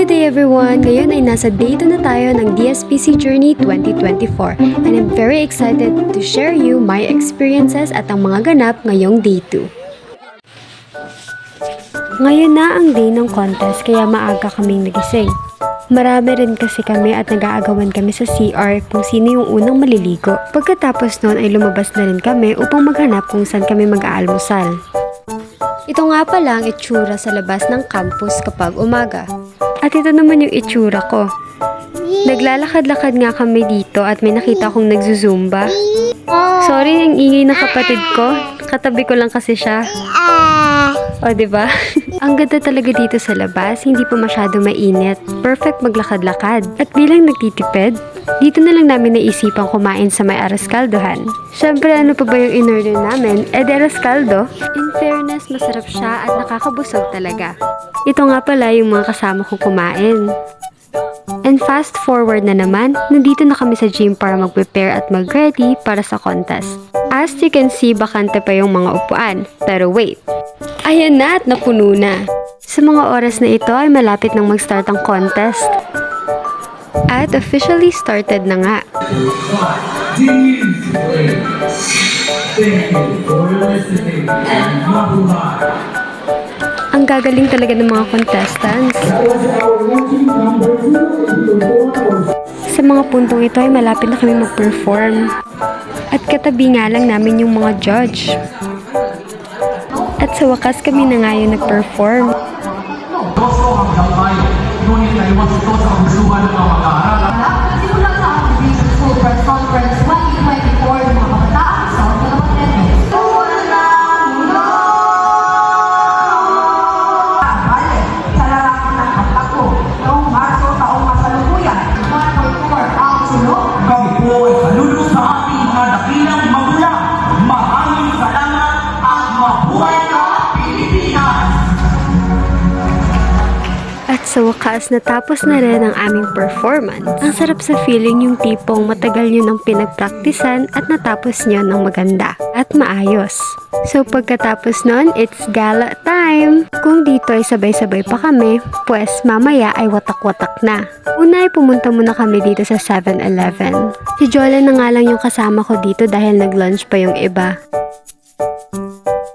Good day everyone! Ngayon ay nasa day 2 na tayo ng DSPC Journey 2024 and I'm very excited to share you my experiences at ang mga ganap ngayong day 2. Ngayon na ang day ng contest kaya maaga kaming nagising. Marami rin kasi kami at nag-aagawan kami sa CR kung sino yung unang maliligo. Pagkatapos noon ay lumabas na rin kami upang maghanap kung saan kami mag-aalmusal. Ito nga pala ang itsura sa labas ng campus kapag umaga. At ito naman yung itsura ko. Naglalakad-lakad nga kami dito at may nakita akong nagzuzumba. Sorry ang ingay ng kapatid ko. Katabi ko lang kasi siya. O, diba? Ang ganda talaga dito sa labas, hindi pa masyado mainit. Perfect maglakad-lakad. At bilang nagtitipid, dito na lang namin naisipang kumain sa may arroz caldohan. Siyempre, ano pa ba yung in-order namin? Arroz caldo. In fairness, masarap siya at nakakabusog talaga. Ito nga pala yung mga kasama kong kumain. And fast forward na naman, nandito na kami sa gym para mag-prepare at mag-ready para sa contest. As you can see, bakante pa yung mga upuan. Pero wait, ayan na at napuno na. Sa mga oras na ito ay malapit nang mag-start ang contest. At officially started na nga. Ang gagaling talaga ng mga contestants. Sa mga puntong ito ay malapit na kami mag-perform. At katabi nga lang namin yung mga judge. At sa wakas kami na nga yung nag-perform. Simula sa Division School Press Conference 2024 ng mga kabataan sa Ottoman sa larangan ng Kapako noong Marso taong kasalukuyan 1.4 ang sulok. Kami po ay saludo sa ating mga dakilang magulang. Maraming salamat at mabuhay ka, Pilipinas! At sa wakas, natapos na rin ang aming performance. Ang sarap sa feeling yung tipong matagal nyo nang pinagpraktisan at natapos nyo ng maganda at maayos. So pagkatapos nun, it's gala time! Kung dito ay sabay-sabay pa kami, pues mamaya ay watak-watak na. Una ay pumunta muna kami dito sa 7-Eleven. Si Jolen na nga lang yung kasama ko dito dahil nag-lunch pa yung iba.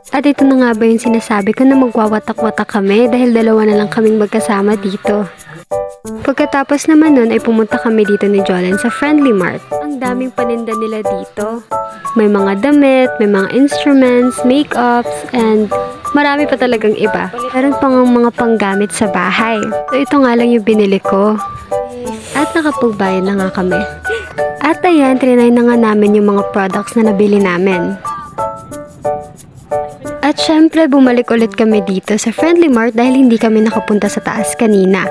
At ito na nga ba yung sinasabi ko na magwawatak-watak kami dahil dalawa na lang kaming magkasama dito. Pagkatapos naman nun ay pumunta kami dito ni Jolen sa Friendly Mart. Ang daming paninda nila dito. May mga damit, may mga instruments, makeups, and marami pa talagang iba. Meron pang mga panggamit sa bahay. So ito nga lang yung binili ko. At nakapagbayad na nga kami. At ayan, trinay na nga namin yung mga products na nabili namin. At syempre, bumalik ulit kami dito sa Friendly Mart dahil hindi kami nakapunta sa taas kanina.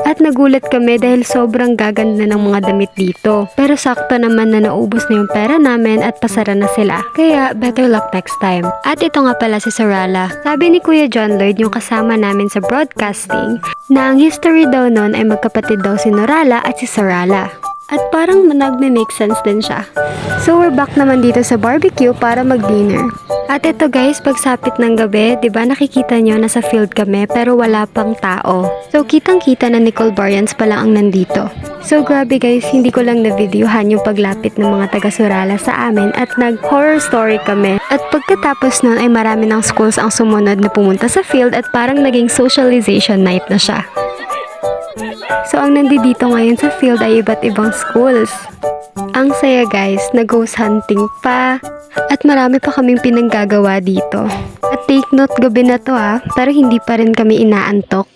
At nagulat kami dahil sobrang gaganda ng mga damit dito. Pero sakto naman na naubos na yung pera namin at pasara na sila. Kaya better luck next time. At ito nga pala si Sarala. Sabi ni Kuya John Lloyd, yung kasama namin sa broadcasting, na ang history daw nun ay magkapatid daw si Norala at si Sarala. At parang nagme-make sense din siya. So we're back naman dito sa barbecue para mag-dinner. At ito guys, pagsapit ng gabi, 'di ba nakikita nyo nasa field kami pero wala pang tao. So kitang-kita na Nicole Barians pa lang ang nandito. So grabe guys, hindi ko lang na-videohan yung paglapit ng mga taga-Surala sa amin at nag-horror story kami. At pagkatapos nun ay marami ng schools ang sumunod na pumunta sa field at parang naging socialization night na siya. So ang nandito ngayon sa field ay iba't ibang schools. Ang saya guys, na-ghost hunting pa. At marami pa kaming pinanggagawa dito. At take note, gabi na to pero hindi pa rin kami inaantok.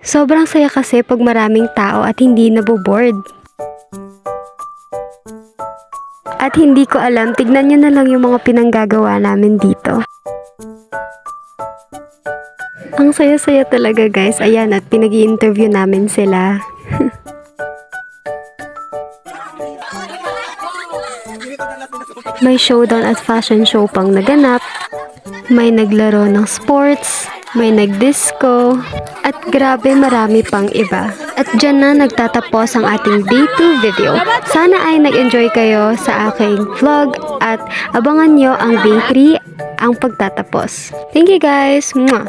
Sobrang saya kasi pag maraming tao at hindi naboboard. At hindi ko alam, tignan nyo na lang yung mga pinanggagawa namin dito. Ang saya-saya talaga guys, ayan at pinag-i-interview namin sila. May showdown at fashion show pang naganap. May naglaro ng sports. May nagdisco. At grabe marami pang iba. At dyan na nagtatapos ang ating day 2 video. Sana ay nag-enjoy kayo sa aking vlog. At abangan nyo ang day 3 ang pagtatapos. Thank you guys! Mwah!